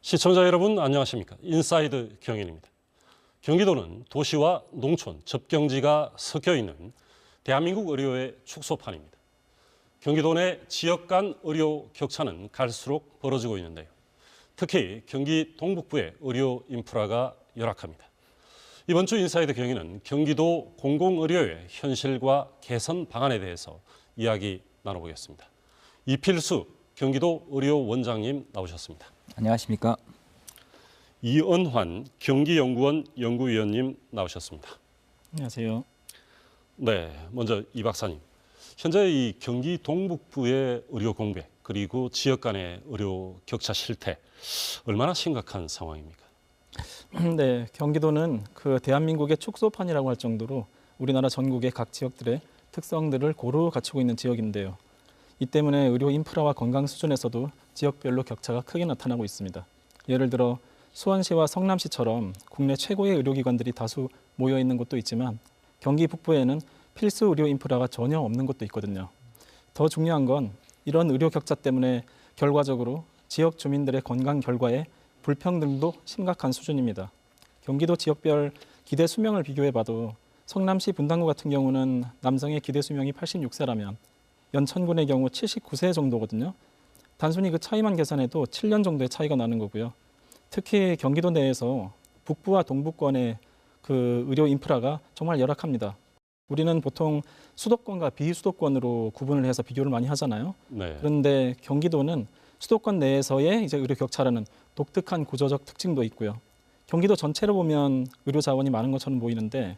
시청자 여러분 안녕하십니까? 인사이드 경인입니다. 경기도는 도시와 농촌, 접경지가 섞여 있는 대한민국 의료의 축소판입니다. 경기도 내 지역 간 의료 격차는 갈수록 벌어지고 있는데요. 특히 경기 동북부의 의료 인프라가 열악합니다. 이번 주 인사이드 경인은 경기도 공공의료의 현실과 개선 방안에 대해서 이야기 나눠보겠습니다. 이필수 경기도 의료원장님 나오셨습니다. 안녕하십니까. 이은환 경기연구원 연구위원님 나오셨습니다. 안녕하세요. 네, 먼저 이 박사님. 현재 이 경기 동북부의 의료 공백 그리고 지역 간의 의료 격차 실태 얼마나 심각한 상황입니까? 네, 경기도는 대한민국의 축소판이라고 할 정도로 우리나라 전국의 각 지역들의 특성들을 고루 갖추고 있는 지역인데요. 이 때문에 의료 인프라와 건강 수준에서도 지역별로 격차가 크게 나타나고 있습니다. 예를 들어 수원시와 성남시처럼 국내 최고의 의료기관들이 다수 모여 있는 곳도 있지만 경기 북부에는 필수 의료 인프라가 전혀 없는 곳도 있거든요. 더 중요한 건 이런 의료 격차 때문에 결과적으로 지역 주민들의 건강 결과에 불평등도 심각한 수준입니다. 경기도 지역별 기대 수명을 비교해봐도 성남시 분당구 같은 경우는 남성의 기대 수명이 86세라면 연천군의 경우 79세 정도거든요. 단순히 그 차이만 계산해도 7년 정도의 차이가 나는 거고요. 특히 경기도 내에서 북부와 동부권의 의료 인프라가 정말 열악합니다. 우리는 보통 수도권과 비수도권으로 구분을 해서 비교를 많이 하잖아요. 네. 그런데 경기도는 수도권 내에서의 이제 의료 격차라는 독특한 구조적 특징도 있고요. 경기도 전체로 보면 의료 자원이 많은 것처럼 보이는데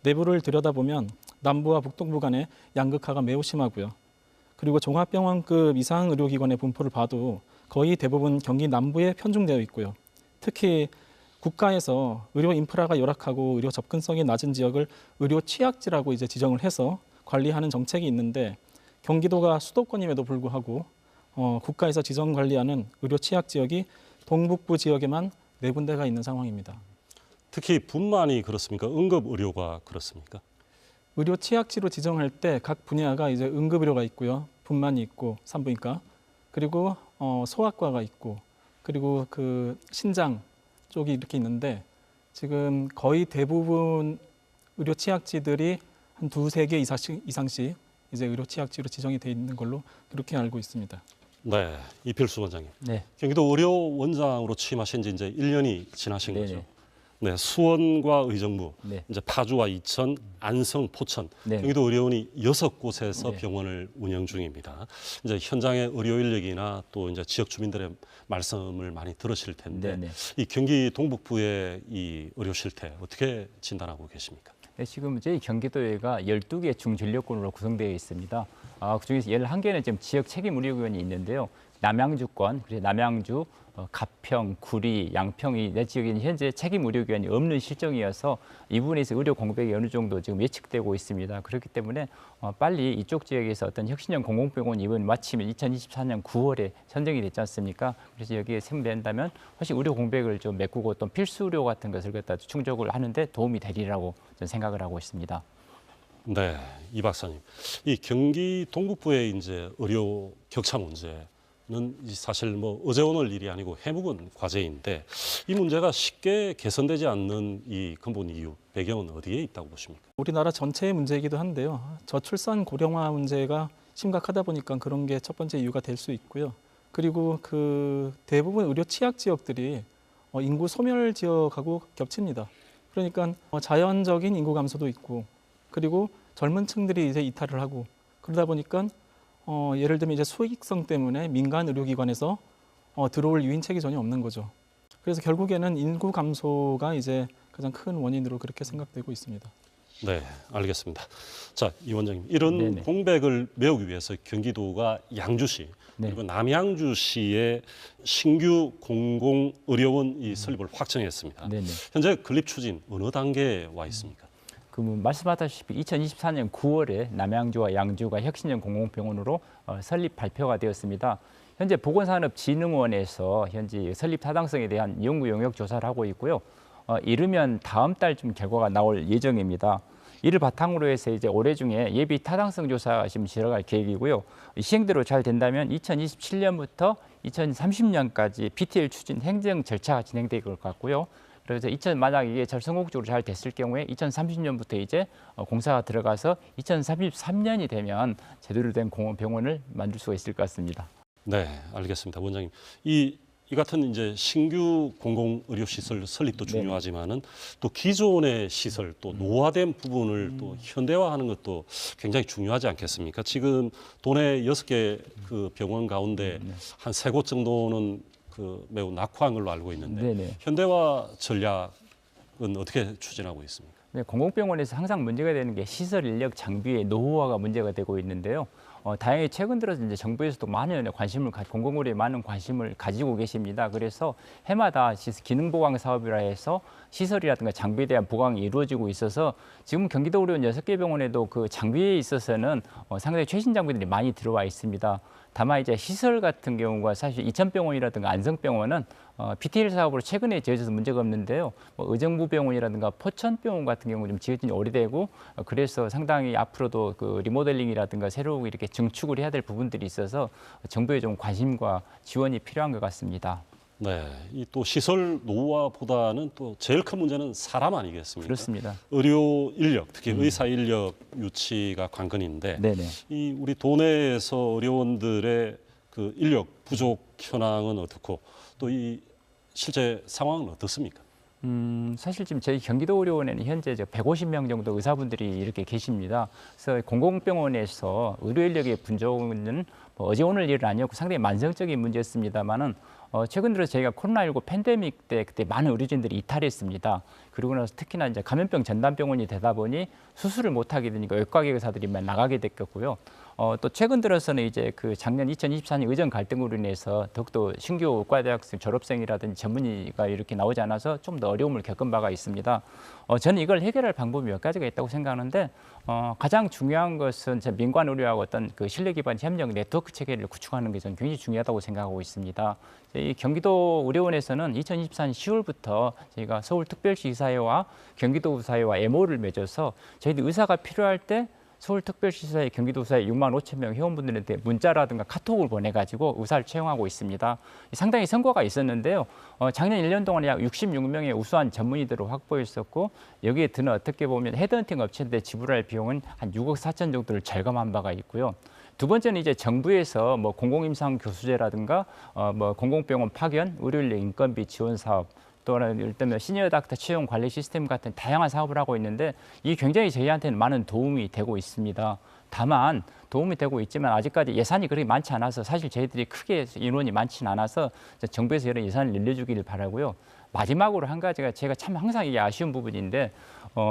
내부를 들여다보면 남부와 북동부 간의 양극화가 매우 심하고요. 그리고 종합병원급 이상 의료기관의 분포를 봐도 거의 대부분 경기 남부에 편중되어 있고요. 특히 국가에서 의료 인프라가 열악하고 의료 접근성이 낮은 지역을 의료 취약지라고 이제 지정을 해서 관리하는 정책이 있는데 경기도가 수도권임에도 불구하고 국가에서 지정 관리하는 의료 취약 지역이 동북부 지역에만 4군데가 있는 상황입니다. 특히 분만이 그렇습니까? 응급 의료가 그렇습니까? 의료 취약지로 지정할 때 각 분야가 이제 응급의료가 있고요, 분만이 있고 산부인과, 그리고 소아과가 있고, 그리고 신장 쪽이 이렇게 있는데 지금 거의 대부분 의료 취약지들이 한 2-3개 이상씩 이제 의료 취약지로 지정이 돼 있는 걸로 그렇게 알고 있습니다. 네, 이필수 원장님. 네. 경기도 의료원장으로 취임하신 지 이제 1년이 지나신 네네. 거죠. 네, 수원과 의정부, 네. 이제 파주와 이천, 안성, 포천, 네. 경기도 의료원이 6곳에서 네. 병원을 운영 중입니다. 이제 현장의 의료 인력이나 또 이제 지역 주민들의 말씀을 많이 들으실 텐데 네네. 이 경기 동북부의 이 의료 실태 어떻게 진단하고 계십니까? 네, 지금 저희 경기도가 12개 중전력군으로 구성되어 있습니다. 그중에서 11개는 지금 지역 책임 의료기관이 있는데요. 남양주권, 그래서 남양주, 가평, 구리, 양평이 내 지역에 현재 책임 의료기관이 없는 실정이어서 이 부분에서 의료 공백이 어느 정도 지금 예측되고 있습니다. 그렇기 때문에 빨리 이쪽 지역에서 어떤 혁신형 공공병원이 이번 마치면 2024년 9월에 선정이 됐지 않습니까? 그래서 여기에 선배한다면 훨씬 의료 공백을 좀 메꾸고 또 필수 의료 같은 것을 갖다 충족을 하는데 도움이 되리라고 저는 생각을 하고 있습니다. 네, 이 박사님. 이 경기 동북부의 이제 의료 격차 문제는 사실 뭐 어제 오늘 일이 아니고 해묵은 과제인데 이 문제가 쉽게 개선되지 않는 이 근본 이유, 배경은 어디에 있다고 보십니까? 우리나라 전체의 문제이기도 한데요. 저출산 고령화 문제가 심각하다 보니까 그런 게 첫 번째 이유가 될 수 있고요. 그리고 대부분 의료 취약 지역들이 인구 소멸 지역하고 겹칩니다. 그러니까 자연적인 인구 감소도 있고, 그리고 젊은 층들이 이제 이탈을 하고, 그러다 보니까 예를 들면 이제 수익성 때문에 민간 의료기관에서 들어올 유인책이 전혀 없는 거죠. 그래서 결국에는 인구 감소가 이제 가장 큰 원인으로 그렇게 생각되고 있습니다. 네, 알겠습니다. 자, 이 원장님, 이런 네네. 공백을 메우기 위해서 경기도가 양주시 네. 그리고 남양주시에 신규 공공의료원 이 설립을 확정했습니다. 네네. 현재 건립 추진 어느 단계에 와 있습니까? 말씀하셨다시피 2024년 9월에 남양주와 양주가 혁신형 공공병원으로 설립 발표가 되었습니다. 현재 보건산업진흥원에서 현재 설립 타당성에 대한 연구 용역 조사를 하고 있고요. 이르면 다음 달쯤 결과가 나올 예정입니다. 이를 바탕으로 해서 이제 올해 중에 예비 타당성 조사 지금 들어갈 계획이고요. 시행대로 잘 된다면 2027년부터 2030년까지 BTL 추진 행정 절차가 진행될 것 같고요. 그래서 만약 이게 성공적으로 잘 됐을 경우에 2030년부터 이제 공사가 들어가서 2033년이 되면 제대로 된 병원을 만들 수가 있을 것 같습니다. 네, 알겠습니다, 원장님. 이 같은 이제 신규 공공의료시설 설립도 중요하지만은 또 기존의 시설 또 노화된 부분을 또 현대화하는 것도 굉장히 중요하지 않겠습니까? 지금 도내 6개 그 병원 가운데 한 3곳 정도는 그 매우 낙후한 걸로 알고 있는데 네네. 현대화 전략은 어떻게 추진하고 있습니까? 네, 공공병원에서 항상 문제가 되는 게 시설 인력 장비의 노후화가 문제가 되고 있는데요. 다행히 최근 들어서 이제 정부에서도 많은 공공의료에 많은 관심을 가지고 계십니다. 그래서 해마다 기능 보강 사업이라 해서 시설이라든가 장비에 대한 보강이 이루어지고 있어서 지금 경기도 의료원 6개 병원에도 그 장비에 있어서는 상당히 최신 장비들이 많이 들어와 있습니다. 다만 이제 시설 같은 경우가 사실 이천병원이라든가 안성병원은 BTL 사업으로 최근에 지어져서 문제가 없는데요. 의정부병원이라든가 포천병원 같은 경우 좀 지어진 지 오래되고 그래서 상당히 앞으로도 그 리모델링이라든가 새로 이렇게 증축을 해야 될 부분들이 있어서 정부의 좀 관심과 지원이 필요한 것 같습니다. 네, 이 또 시설 노후화보다는 또 제일 큰 문제는 사람 아니겠습니까? 그렇습니다. 의료 인력, 특히 의사 인력 유치가 관건인데, 네네. 이 우리 도내에서 의료원들의 그 인력 부족 현황은 어떻고 또 이 실제 상황은 어떻습니까? 사실 지금 저희 경기도 의료원에는 현재 150명 정도 의사분들이 이렇게 계십니다. 그래서 공공병원에서 의료 인력의 분족은 어제 오늘 일은 아니었고 상당히 만성적인 문제였습니다만은 최근 들어 저희가 코로나19 팬데믹 때 그때 많은 의료진들이 이탈했습니다. 그리고 나서 특히나 이제 감염병 전담병원이 되다 보니 수술을 못하게 되니까 외과계 의사들이만 나가게 됐겠고요. 또 최근 들어서는 이제 그 작년 2024년 의정 갈등으로 인해서 더욱더 신규 의과대학생 졸업생이라든지 전문의가 이렇게 나오지 않아서 좀 더 어려움을 겪은 바가 있습니다. 저는 이걸 해결할 방법이 몇 가지가 있다고 생각하는데 가장 중요한 것은 민관 의료하고 어떤 그 신뢰 기반 협력 네트워크 체계를 구축하는 게 저는 굉장히 중요하다고 생각하고 있습니다. 이 경기도 의료원에서는 2024년 10월부터 저희가 서울특별시 의사회와 경기도 의사회와 MO를 맺어서 저희들 의사가 필요할 때 서울특별시사회 경기도사회 6만 5천 명 회원분들한테 문자라든가 카톡을 보내가지고 의사를 채용하고 있습니다. 상당히 성과가 있었는데요. 작년 1년 동안 약 66명의 우수한 전문의들을 확보했었고 여기에 드는 어떻게 보면 헤드헌팅 업체인데 지불할 비용은 한 6억 4천 정도를 절감한 바가 있고요. 두 번째는 이제 정부에서 공공임상 교수제라든가 공공병원 파견, 의료인력 인건비 지원 사업 또는 일단 시니어 닥터 채용 관리 시스템 같은 다양한 사업을 하고 있는데 이게 굉장히 저희한테는 많은 도움이 되고 있습니다. 다만 도움이 되고 있지만 아직까지 예산이 그렇게 많지 않아서 사실 저희들이 크게 인원이 많지는 않아서 정부에서 이런 예산을 늘려주기를 바라고요. 마지막으로 한 가지가 제가 참 항상 이게 아쉬운 부분인데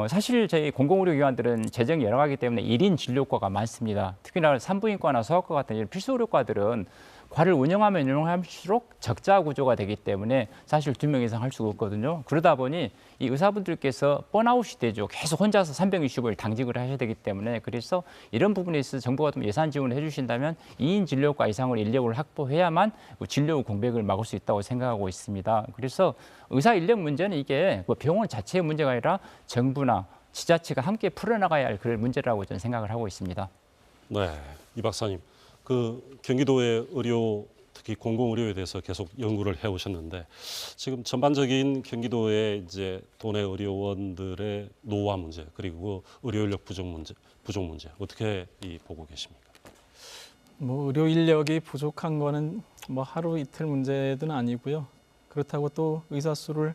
사실 저희 공공의료기관들은 재정이 열악하기 때문에 1인 진료과가 많습니다. 특히나 산부인과나 소아과 같은 이런 필수의료과들은 과를 운영하면 운영할수록 적자 구조가 되기 때문에 사실 2명 이상 할 수가 없거든요. 그러다 보니 이 의사분들께서 번아웃이 되죠. 계속 혼자서 365일 당직을 하셔야 되기 때문에 그래서 이런 부분에 있어서 정부가 좀 예산 지원을 해주신다면 2인 진료과 이상으로 인력을 확보해야만 진료 공백을 막을 수 있다고 생각하고 있습니다. 그래서 의사 인력 문제는 이게 병원 자체의 문제가 아니라 정부나 지자체가 함께 풀어나가야 할 그런 문제라고 저는 생각을 하고 있습니다. 네, 이 박사님. 그 경기도의 의료 특히 공공의료에 대해서 계속 연구를 해오셨는데 지금 전반적인 경기도의 이제 도내 의료원들의 노후화 문제 그리고 의료 인력 부족 문제 어떻게 보고 계십니까? 의료 인력이 부족한 거는 하루 이틀 문제는 아니고요. 그렇다고 또 의사 수를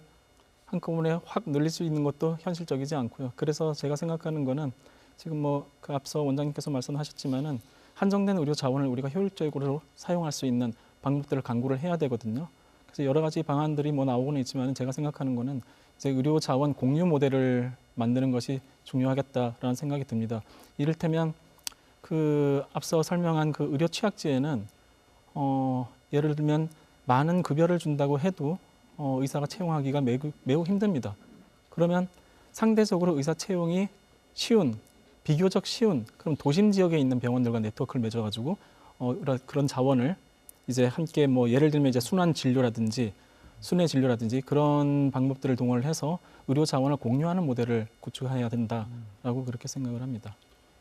한꺼번에 확 늘릴 수 있는 것도 현실적이지 않고요. 그래서 제가 생각하는 거는 지금 그 앞서 원장님께서 말씀하셨지만은 한정된 의료 자원을 우리가 효율적으로 사용할 수 있는 방법들을 강구를 해야 되거든요. 그래서 여러 가지 방안들이 나오고는 있지만 제가 생각하는 거는 이제 의료 자원 공유 모델을 만드는 것이 중요하겠다라는 생각이 듭니다. 이를테면 그 앞서 설명한 그 의료 취약지에는 예를 들면 많은 급여를 준다고 해도 의사가 채용하기가 매우 힘듭니다. 그러면 상대적으로 의사 채용이 비교적 쉬운 그럼 도심 지역에 있는 병원들과 네트워크를 맺어가지고 그런 자원을 이제 함께 예를 들면 이제 순환 진료라든지 순회 진료라든지 그런 방법들을 동원을 해서 의료 자원을 공유하는 모델을 구축해야 된다라고 그렇게 생각을 합니다.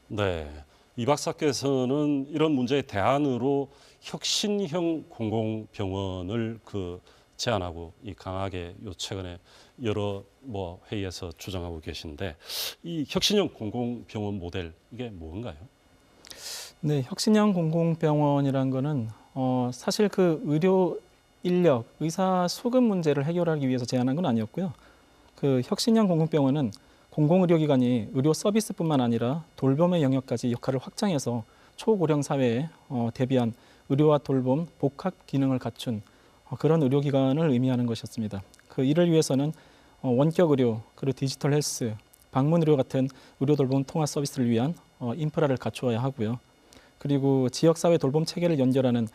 네. 이 박사께서는 이런 문제의 대안으로 혁신형 공공병원을 제안하고 강하게 요 최근에 여러 회의에서 주장하고 계신데 이 혁신형 공공병원 모델 이게 뭔가요? 네, 혁신형 공공병원이란 거는 사실 그 의료 인력, 의사 수급 문제를 해결하기 위해서 제안한 건 아니었고요. 그 혁신형 공공병원은 공공의료기관이 의료 서비스뿐만 아니라 돌봄의 영역까지 역할을 확장해서 초고령 사회에 대비한 의료와 돌봄, 복합 기능을 갖춘 그런 의료기관을 의미하는 것이었습니다. 그 이를 위해서는 원격 의료, 그리고 디지털 헬스, 방문 의료 같은 의료 돌봄 통합 서비스를 위한 인프라를 갖추어야 하고요. 그리고 지역사회 돌봄 체계를 연결하는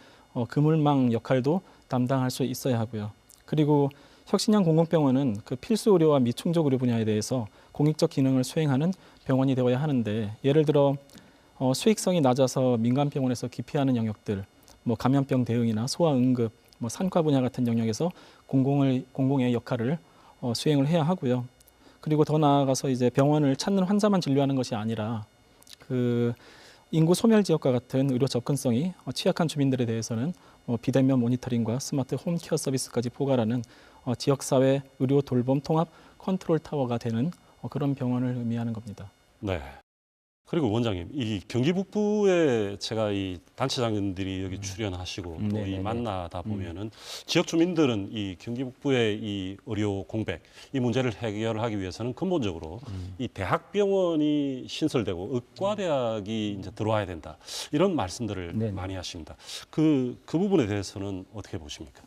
그물망 역할도 담당할 수 있어야 하고요. 그리고 혁신형 공공병원은 그 필수 의료와 미충족 의료 분야에 대해서 공익적 기능을 수행하는 병원이 되어야 하는데 예를 들어 수익성이 낮아서 민간 병원에서 기피하는 영역들, 감염병 대응이나 소아 응급, 산과 분야 같은 영역에서 공공의 역할을 수행을 해야 하고요. 그리고 더 나아가서 이제 병원을 찾는 환자만 진료하는 것이 아니라 그 인구 소멸 지역과 같은 의료 접근성이 취약한 주민들에 대해서는 비대면 모니터링과 스마트 홈케어 서비스까지 포괄하는 지역사회 의료 돌봄 통합 컨트롤 타워가 되는 그런 병원을 의미하는 겁니다. 네. 그리고 원장님, 이 경기 북부에 제가 이 단체장님들이 여기 출연하시고 또 이 만나다 보면은 지역 주민들은 이 경기 북부의 이 의료 공백, 이 문제를 해결하기 위해서는 근본적으로 이 대학병원이 신설되고 의과대학이 이제 들어와야 된다. 이런 말씀들을 많이 하십니다. 그 부분에 대해서는 어떻게 보십니까?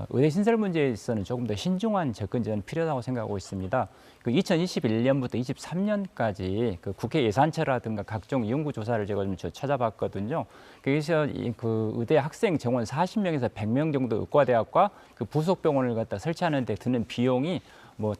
의대 신설 문제에 있어서는 조금 더 신중한 접근이 필요하다고 생각하고 있습니다. 그 2021년부터 23년까지 그 국회 예산처라든가 각종 연구조사를 제가 좀 찾아봤거든요. 그래서 그 의대 학생 정원 40명에서 100명 정도 의과대학과 그 부속병원을 갖다 설치하는 데 드는 비용이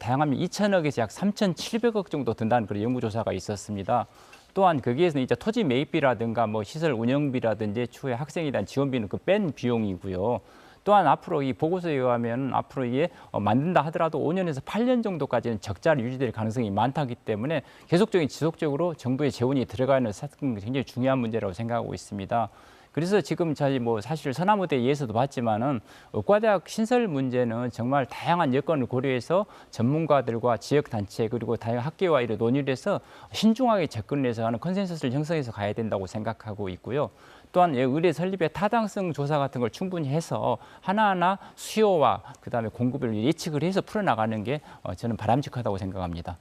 다양하면 2천억에서 약 3,700억 정도 든다는 그런 연구조사가 있었습니다. 또한 거기에서는 이제 토지 매입비라든가 시설 운영비라든지 추후에 학생에 대한 지원비는 그 뺀 비용이고요. 또한 앞으로 이 보고서에 의하면 앞으로 이게 만든다 하더라도 5년에서 8년 정도까지는 적자를 유지될 가능성이 많다기 때문에 계속적인 지속적으로 정부의 재원이 들어가는 굉장히 중요한 문제라고 생각하고 있습니다. 그래서 지금 저희 사실 서남의대에서도 봤지만은 의과대학 신설 문제는 정말 다양한 여건을 고려해서 전문가들과 지역 단체 그리고 다양한 학계와 이를 논의를 해서 신중하게 접근을 해서 하는 컨센서스를 형성해서 가야 된다고 생각하고 있고요. 또한 의대 설립의 타당성 조사 같은 걸 충분히 해서 하나하나 수요와 그다음에 공급을 예측을 해서 풀어나가는 게 저는 바람직하다고 생각합니다.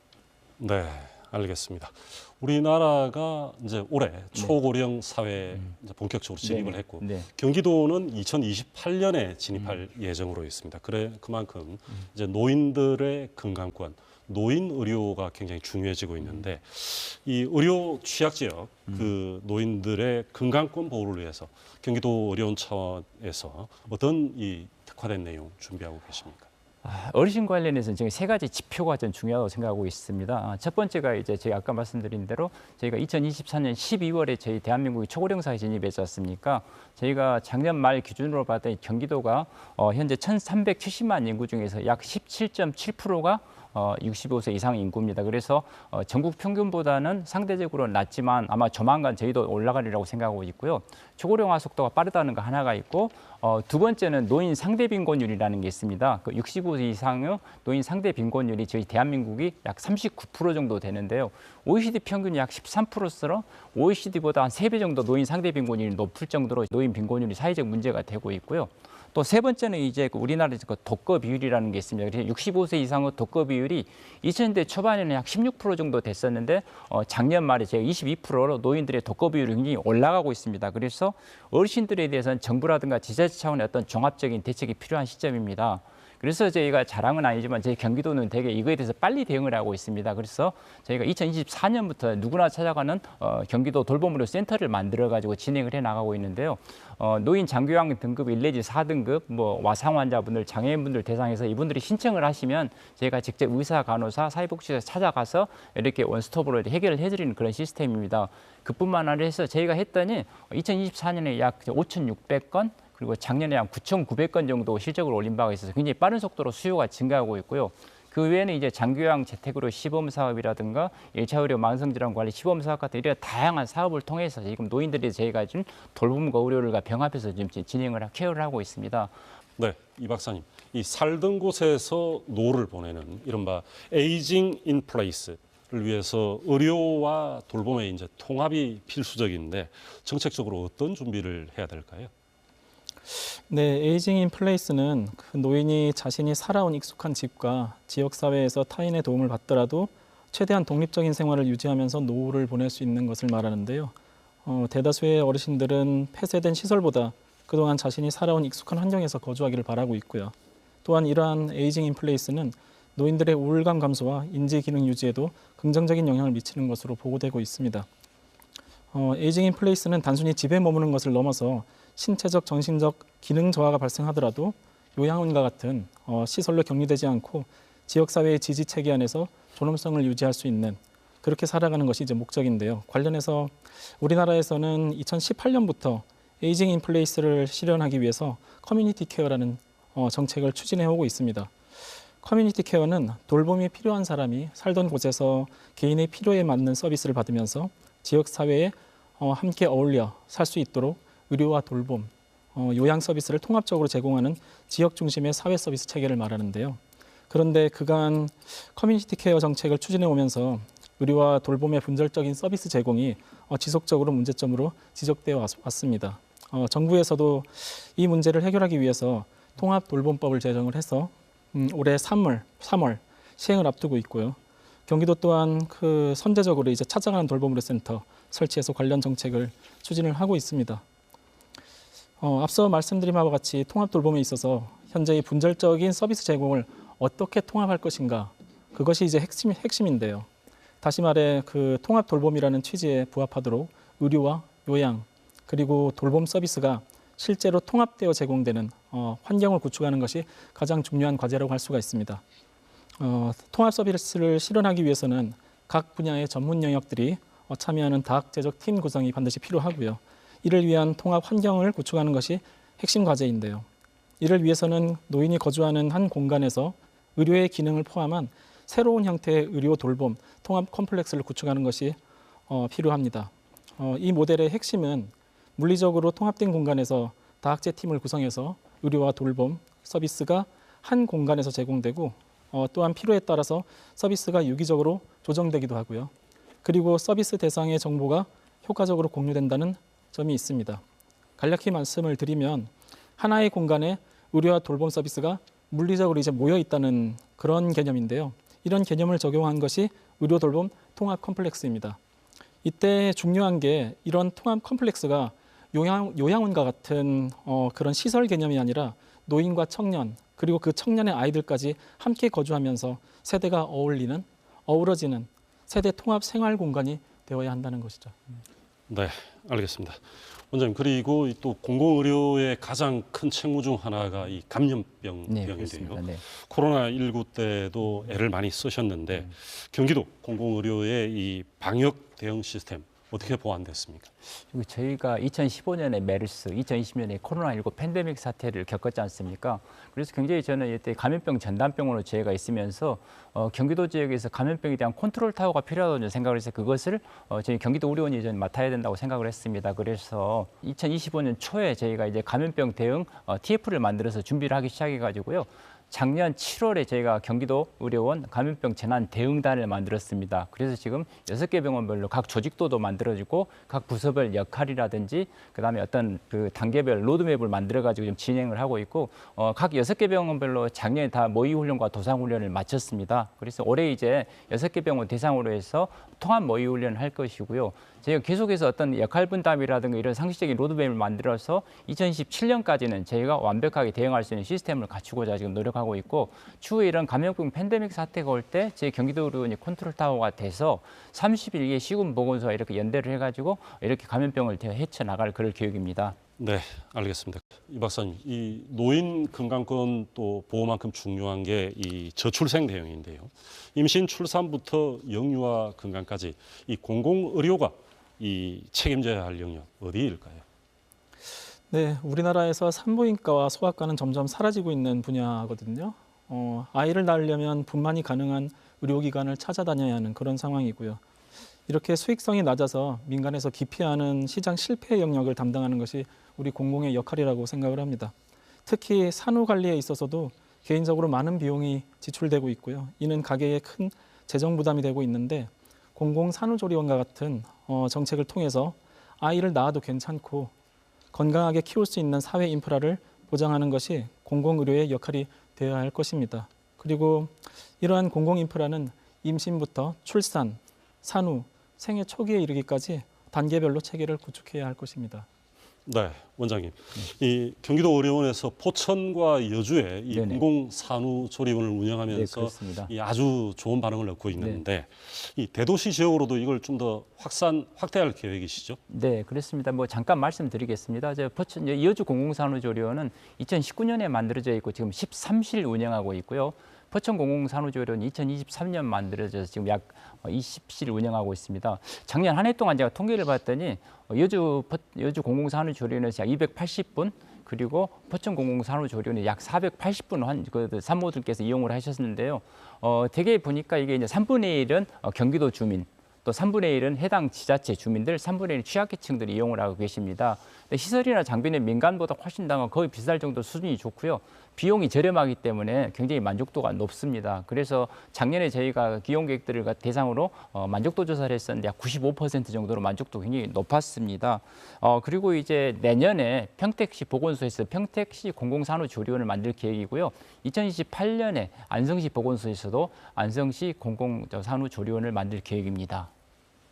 네, 알겠습니다. 우리나라가 이제 올해 초고령 사회에 이제 본격적으로 진입을 했고 경기도는 2028년에 진입할 예정으로 있습니다. 그만큼 이제 노인들의 건강권, 노인 의료가 굉장히 중요해지고 있는데 이 의료 취약 지역 그 노인들의 건강권 보호를 위해서 경기도 의료원 차원에서 어떤 이 특화된 내용 준비하고 계십니까? 어르신 관련해서는 저희 세 가지 지표가 좀 중요하다고 생각하고 있습니다. 첫 번째가 이제 제가 아까 말씀드린 대로 저희가 2024년 12월에 저희 대한민국이 초고령 사회 진입했지 않습니까? 저희가 작년 말 기준으로 봤더니 경기도가 현재 1,370만 인구 중에서 약 17.7%가 65세 이상 인구입니다. 그래서 전국 평균보다는 상대적으로 낮지만 아마 조만간 저희도 올라가리라고 생각하고 있고요. 초고령화 속도가 빠르다는 거 하나가 있고 두 번째는 노인 상대 빈곤율이라는 게 있습니다. 그 65세 이상의 노인 상대 빈곤율이 저희 대한민국이 약 39% 정도 되는데요. OECD 평균이 약 13%로 OECD보다 한 3배 정도 노인 상대 빈곤율이 높을 정도로 노인 빈곤율이 사회적 문제가 되고 있고요. 또 세 번째는 이제 우리나라에서 그 독거 비율이라는 게 있습니다. 그래서 65세 이상의 독거 비율이 2000년대 초반에는 약 16% 정도 됐었는데 작년 말에 제가 22%로 노인들의 독거 비율이 굉장히 올라가고 있습니다. 그래서 어르신들에 대해서는 정부라든가 지자체 차원의 어떤 종합적인 대책이 필요한 시점입니다. 그래서 저희가 자랑은 아니지만 저희 경기도는 되게 이거에 대해서 빨리 대응을 하고 있습니다. 그래서 저희가 2024년부터 누구나 찾아가는 경기도 돌봄의료 센터를 만들어가지고 진행을 해 나가고 있는데요. 노인 장기요양 등급 1 내지 4등급 와상 환자분들, 장애인분들 대상해서 이분들이 신청을 하시면 저희가 직접 의사, 간호사, 사회복지사에 찾아가서 이렇게 원스톱으로 해결을 해드리는 그런 시스템입니다. 그뿐만 아니라 해서 저희가 했더니 2024년에 약 5,600건 그리고 작년에 한 9,900건 정도 실적을 올린 바가 있어서 굉장히 빠른 속도로 수요가 증가하고 있고요. 그 외에는 이제 장기요양 재택의료 시범 사업이라든가 1차 의료 만성질환 관리 시범 사업 같은 이런 다양한 사업을 통해서 지금 노인들이 저희가 준 돌봄과 의료를 병합해서 지금 진행을 케어를 하고 있습니다. 네, 이 박사님, 이 살던 곳에서 노후를 보내는 이른바 에이징 인 플레이스를 위해서 의료와 돌봄의 이제 통합이 필수적인데 정책적으로 어떤 준비를 해야 될까요? 네, 에이징 인 플레이스는 그 노인이 자신이 살아온 익숙한 집과 지역 사회에서 타인의 도움을 받더라도 최대한 독립적인 생활을 유지하면서 노후를 보낼 수 있는 것을 말하는데요. 대다수의 어르신들은 폐쇄된 시설보다 그동안 자신이 살아온 익숙한 환경에서 거주하기를 바라고 있고요. 또한 이러한 에이징 인 플레이스는 노인들의 우울감 감소와 인지 기능 유지에도 긍정적인 영향을 미치는 것으로 보고되고 있습니다. 에이징 인 플레이스는 단순히 집에 머무는 것을 넘어서 신체적, 정신적 기능 저하가 발생하더라도 요양원과 같은 시설로 격리되지 않고 지역사회의 지지 체계 안에서 존엄성을 유지할 수 있는 그렇게 살아가는 것이 이제 목적인데요. 관련해서 우리나라에서는 2018년부터 에이징 인 플레이스를 실현하기 위해서 커뮤니티 케어라는 정책을 추진해 오고 있습니다. 커뮤니티 케어는 돌봄이 필요한 사람이 살던 곳에서 개인의 필요에 맞는 서비스를 받으면서 지역 사회에 함께 어울려 살 수 있도록 의료와 돌봄, 요양 서비스를 통합적으로 제공하는 지역 중심의 사회 서비스 체계를 말하는데요. 그런데 그간 커뮤니티 케어 정책을 추진해 오면서 의료와 돌봄의 분절적인 서비스 제공이 지속적으로 문제점으로 지적되어 왔습니다. 정부에서도 이 문제를 해결하기 위해서 통합 돌봄법을 제정을 해서 올해 3월 시행을 앞두고 있고요. 경기도 또한 그 선제적으로 이제 찾아가는 돌봄의료 센터 설치해서 관련 정책을 추진을 하고 있습니다. 앞서 말씀드린 바와 같이 통합 돌봄에 있어서 현재의 분절적인 서비스 제공을 어떻게 통합할 것인가, 그것이 이제 핵심인데요. 다시 말해 그 통합 돌봄이라는 취지에 부합하도록 의료와 요양 그리고 돌봄 서비스가 실제로 통합되어 제공되는 환경을 구축하는 것이 가장 중요한 과제라고 할 수가 있습니다. 통합 서비스를 실현하기 위해서는 각 분야의 전문 영역들이 참여하는 다학제적 팀 구성이 반드시 필요하고요. 이를 위한 통합 환경을 구축하는 것이 핵심 과제인데요. 이를 위해서는 노인이 거주하는 한 공간에서 의료의 기능을 포함한 새로운 형태의 의료 돌봄 통합 컴플렉스를 구축하는 것이 필요합니다. 이 모델의 핵심은 물리적으로 통합된 공간에서 다학제 팀을 구성해서 의료와 돌봄 서비스가 한 공간에서 제공되고 또한 필요에 따라서 서비스가 유기적으로 조정되기도 하고요. 그리고 서비스 대상의 정보가 효과적으로 공유된다는 점이 있습니다. 간략히 말씀을 드리면 하나의 공간에 의료와 돌봄 서비스가 물리적으로 이제 모여 있다는 그런 개념인데요. 이런 개념을 적용한 것이 의료 돌봄 통합 컴플렉스입니다. 이때 중요한 게 이런 통합 컴플렉스가 요양원과 같은 그런 시설 개념이 아니라 노인과 청년 그리고 그 청년의 아이들까지 함께 거주하면서 세대가 어우러지는 세대 통합 생활 공간이 되어야 한다는 것이죠. 네, 알겠습니다. 원장님, 그리고 또 공공의료의 가장 큰 책무 중 하나가 이 감염병인데요. 네. 코로나19 때도 애를 많이 쓰셨는데 경기도 공공의료의 이 방역 대응 시스템 어떻게 보완됐습니까? 저희가 2015년에 메르스, 2020년에 코로나19 팬데믹 사태를 겪었지 않습니까? 그래서 굉장히 저는 이때 감염병 전담병으로 저희가 있으면서 경기도 지역에서 감염병에 대한 컨트롤 타워가 필요하다고 생각을 해서 그것을 저희 경기도 의료원이 좀 맡아야 된다고 생각을 했습니다. 그래서 2025년 초에 저희가 이제 감염병 대응 TF를 만들어서 준비를 하기 시작해가지고요. 작년 7월에 저희가 경기도 의료원 감염병 재난 대응단을 만들었습니다. 그래서 지금 6개 병원별로 각 조직도도 만들어지고 각 부서별 역할이라든지 그다음에 어떤 그 단계별 로드맵을 만들어가지고 좀 진행을 하고 있고 각 6개 병원별로 작년에 다 모의 훈련과 도상 훈련을 마쳤습니다. 그래서 올해 이제 6개 병원 대상으로 해서 통합 모의 훈련을 할 것이고요. 저희가 계속해서 어떤 역할 분담이라든가 이런 상식적인 로드맵을 만들어서 2027년까지는 저희가 완벽하게 대응할 수 있는 시스템을 갖추고자 지금 노력하고 있고 추후에 이런 감염병 팬데믹 사태가 올 때 저희 경기도 의료원이 컨트롤 타워가 돼서 31개 시군 보건소와 이렇게 연대를 해가지고 이렇게 감염병을 헤쳐나갈 그럴 계획입니다. 네, 알겠습니다. 이 박사님, 이 노인 건강권 또 보호만큼 중요한 게 이 저출생 대응인데요. 임신 출산부터 영유아 건강까지 이 공공의료가 이 책임져야 할 영역 어디일까요? 네, 우리나라에서 산부인과와 소아과는 점점 사라지고 있는 분야거든요. 아이를 낳으려면 분만이 가능한 의료기관을 찾아다녀야 하는 그런 상황이고요. 이렇게 수익성이 낮아서 민간에서 기피하는 시장 실패 영역을 담당하는 것이 우리 공공의 역할이라고 생각을 합니다. 특히 산후 관리에 있어서도 개인적으로 많은 비용이 지출되고 있고요. 이는 가계에 큰 재정 부담이 되고 있는데 공공 산후조리원과 같은 정책을 통해서 아이를 낳아도 괜찮고 건강하게 키울 수 있는 사회 인프라를 보장하는 것이 공공의료의 역할이 되어야 할 것입니다. 그리고 이러한 공공 인프라는 임신부터 출산, 산후, 생애 초기에 이르기까지 단계별로 체계를 구축해야 할 것입니다. 네, 원장님. 이 경기도 의료원에서 포천과 여주에 이 네네. 공공 산후조리원을 네, 운영하면서 그렇습니다. 이 아주 좋은 반응을 얻고 있는데 이 대도시 지역으로도 이걸 좀 더 확대할 계획이시죠? 네, 그렇습니다. 뭐 잠깐 말씀드리겠습니다. 포천 여주 공공산후조리원은 2019년에 만들어져 있고 지금 13실 운영하고 있고요. 포천 공공산후조리원 2023년 만들어져서 지금 약 20실 운영하고 있습니다. 작년 한 해 동안 제가 통계를 봤더니 여주 공공산후조리원에서 약 280분, 그리고 포천 공공산후조리원에 약 480분 산모들께서 이용을 하셨는데요. 대개 보니까 이게 이제 3분의 1은 경기도 주민, 또 3분의 1은 해당 지자체 주민들, 3분의 1 취약계층들이 이용을 하고 계십니다. 근데 시설이나 장비는 민간보다 훨씬 거의 비쌀 정도 수준이 좋고요. 비용이 저렴하기 때문에 굉장히 만족도가 높습니다. 그래서 작년에 저희가 기용객들을 대상으로 만족도 조사를 했었는데 약 95% 정도로 만족도가 굉장히 높았습니다. 그리고 이제 내년에 평택시 보건소에서 평택시 공공산후조리원을 만들 계획이고요. 2028년에 안성시 보건소에서도 안성시 공공산후조리원을 만들 계획입니다.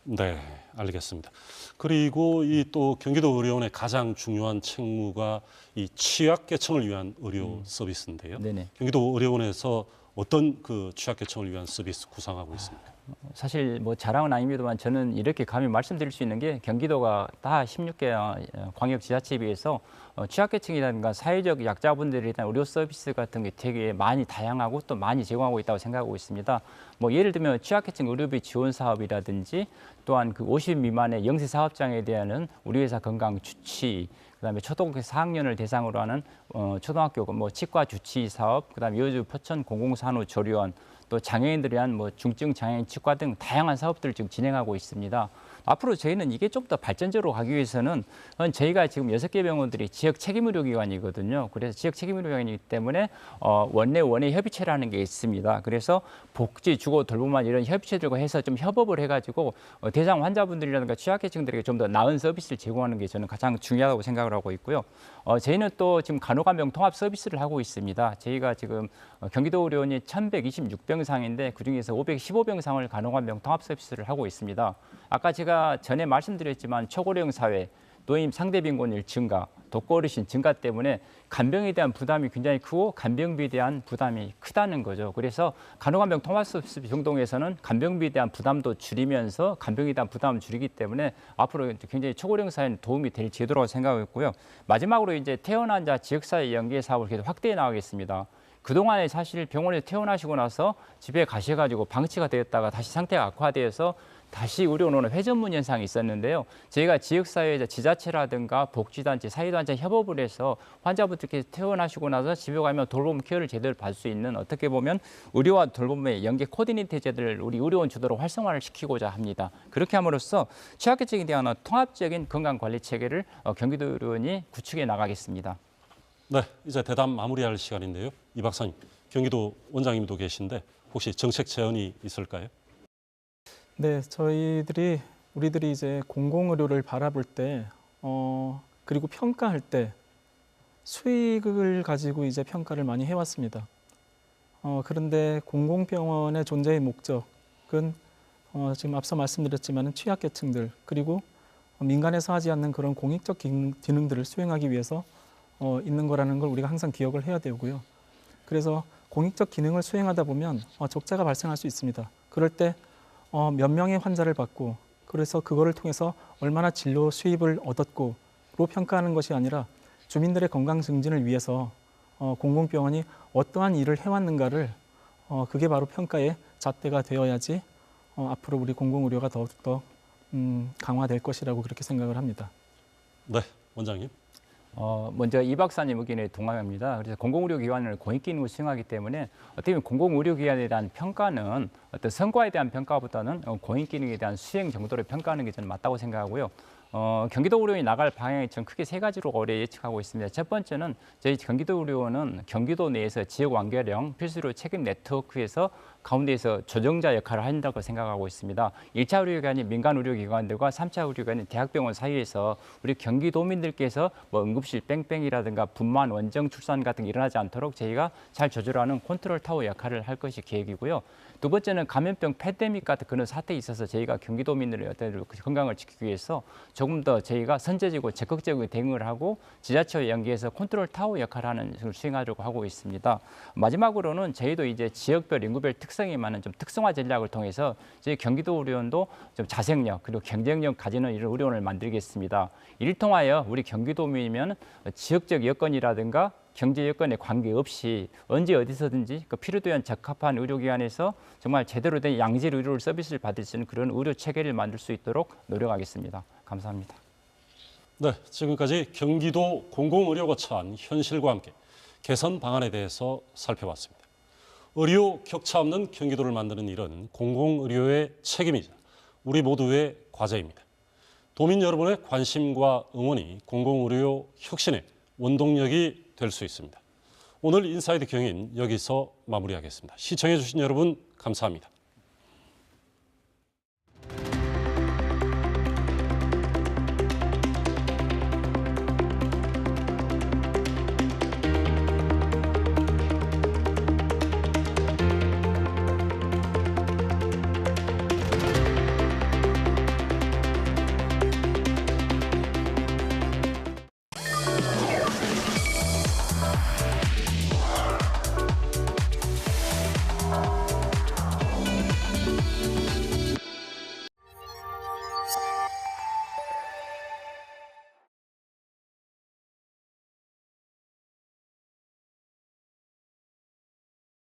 네, 알겠습니다. 그리고 이 또 경기도 의료원의 가장 중요한 책무가 이 취약계층을 위한 의료 서비스인데요. 네네. 경기도 의료원에서 어떤 그 취약계층을 위한 서비스 구상하고 있습니까? 사실 뭐 자랑은 아닙니다만 저는 이렇게 감히 말씀드릴 수 있는 게 경기도가 다 16개 광역지자체에 비해서 취약계층이라든가 사회적 약자분들에 대한 의료 서비스 같은 게 되게 많이 다양하고 또 많이 제공하고 있다고 생각하고 있습니다. 뭐 예를 들면 취약계층 의료비 지원 사업이라든지 또한 그 50 미만의 영세 사업장에 대한 우리 회사 건강 주치, 그다음에 초등학교 4학년을 대상으로 하는 초등학교 뭐 치과 주치 사업, 그다음에 여주 포천 공공산후조리원, 또 장애인들에 대한 뭐 중증 장애인 치과 등 다양한 사업들을 지금 진행하고 있습니다. 앞으로 저희는 이게 좀 더 발전적으로 가기 위해서는 저희가 지금 6개 병원들이 지역 책임의료기관이거든요. 그래서 지역 책임의료기관이기 때문에 원내 협의체라는 게 있습니다. 그래서 복지, 주거, 돌봄만 이런 협의체들과 해서 좀 협업을 해가지고 대상 환자분들이라든가 취약계층들에게 좀 더 나은 서비스를 제공하는 게 저는 가장 중요하다고 생각을 하고 있고요. 저희는 또 지금 간호간병 통합 서비스를 하고 있습니다. 저희가 지금 경기도 의료원이 1,126병상인데 그중에서 515병상을 간호간병 통합 서비스를 하고 있습니다. 아까 제가 전에 말씀드렸지만 초고령 사회, 노인 상대 빈곤율 증가, 독거 어르신 증가 때문에 간병에 대한 부담이 굉장히 크고 간병비에 대한 부담이 크다는 거죠. 그래서 간호간병 통합 서비스 병동에서는 간병비에 대한 부담도 줄이면서 간병에 대한 부담을 줄이기 때문에 앞으로 굉장히 초고령 사회에 도움이 될 제도라고 생각했고요. 마지막으로 이제 퇴원한 자 지역사회 연계 사업을 계속 확대해 나가겠습니다. 그동안에 사실 병원에 퇴원하시고 나서 집에 가셔가지고 방치가 되었다가 다시 상태가 악화되어서 다시 의료원으로 회전문 현상이 있었는데요. 저희가 지역사회에서 지자체라든가 복지단체, 사회단체 협업을 해서 환자분들께서 퇴원하시고 나서 집에 가면 돌봄 케어를 제대로 받을 수 있는 어떻게 보면 의료와 돌봄의 연계 코디네이터 제도를 우리 의료원 주도로 활성화를 시키고자 합니다. 그렇게 함으로써 취약계층에 대한 통합적인 건강관리 체계를 경기도 의료원이 구축해 나가겠습니다. 네, 이제 대담 마무리할 시간인데요. 이 박사님, 경기도 원장님도 계신데 혹시 정책 제언이 있을까요? 네, 우리들이 이제 공공의료를 바라볼 때, 그리고 평가할 때 수익을 가지고 이제 평가를 많이 해왔습니다. 그런데 공공병원의 존재의 목적은 지금 앞서 말씀드렸지만 취약계층들 그리고 민간에서 하지 않는 그런 공익적 기능들을 수행하기 위해서 있는 거라는 걸 우리가 항상 기억을 해야 되고요. 그래서 공익적 기능을 수행하다 보면 적자가 발생할 수 있습니다. 그럴 때 몇 명의 환자를 받고 그래서 그거를 통해서 얼마나 진료 수입을 얻었고로 평가하는 것이 아니라 주민들의 건강 증진을 위해서 공공병원이 어떠한 일을 해왔는가를 그게 바로 평가의 잣대가 되어야지 앞으로 우리 공공의료가 더욱더 강화될 것이라고 그렇게 생각을 합니다. 네, 원장님. 먼저 이 박사님 의견에 동감합니다. 그래서 공공의료기관을 공익 기능을 수행하기 때문에 어떻게 보면 공공의료기관에 대한 평가는 어떤 성과에 대한 평가보다는 공익 기능에 대한 수행 정도를 평가하는 게 저는 맞다고 생각하고요. 경기도 의료원이 나갈 방향이 좀 크게 세 가지로 올해 예측하고 있습니다. 첫 번째는 저희 경기도 의료원은 경기도 내에서 지역 완결형 필수의료 책임 네트워크에서 가운데에서 조정자 역할을 한다고 생각하고 있습니다. 1차 의료기관이 민간 의료기관들과 3차 의료기관인 대학병원 사이에서 우리 경기도민들께서 뭐 응급실 뺑뺑이라든가 분만, 원정, 출산 같은 게 일어나지 않도록 저희가 잘 조절하는 컨트롤 타워 역할을 할 것이 계획이고요. 두 번째는 감염병 팬데믹 같은 그런 사태에 있어서 저희가 경기도민들의 어떤 건강을 지키기 위해서 조금 더 저희가 선제적이고 적극적으로 대응을 하고 지자체와 연계해서 컨트롤 타워 역할을 하는 것을 수행하려고 하고 있습니다. 마지막으로는 저희도 이제 지역별 인구별 특성에 맞는 좀 특성화 전략을 통해서 저희 경기도 의료원도 좀 자생력 그리고 경쟁력 가지는 이런 의료원을 만들겠습니다. 이를 통하여 우리 경기도민이면 지역적 여건이라든가 경제 여건에 관계없이 언제 어디서든지 그 필요도에 적합한 의료기관에서 정말 제대로 된 양질 의료 서비스를 받을 수 있는 그런 의료 체계를 만들 수 있도록 노력하겠습니다. 감사합니다. 네, 지금까지 경기도 공공의료가 처한 현실과 함께 개선 방안에 대해서 살펴봤습니다. 의료 격차 없는 경기도를 만드는 일은 공공의료의 책임이자 우리 모두의 과제입니다. 도민 여러분의 관심과 응원이 공공의료 혁신의 원동력이 될 수 있습니다. 오늘 인사이드 경인 여기서 마무리하겠습니다. 시청해 주신 여러분 감사합니다.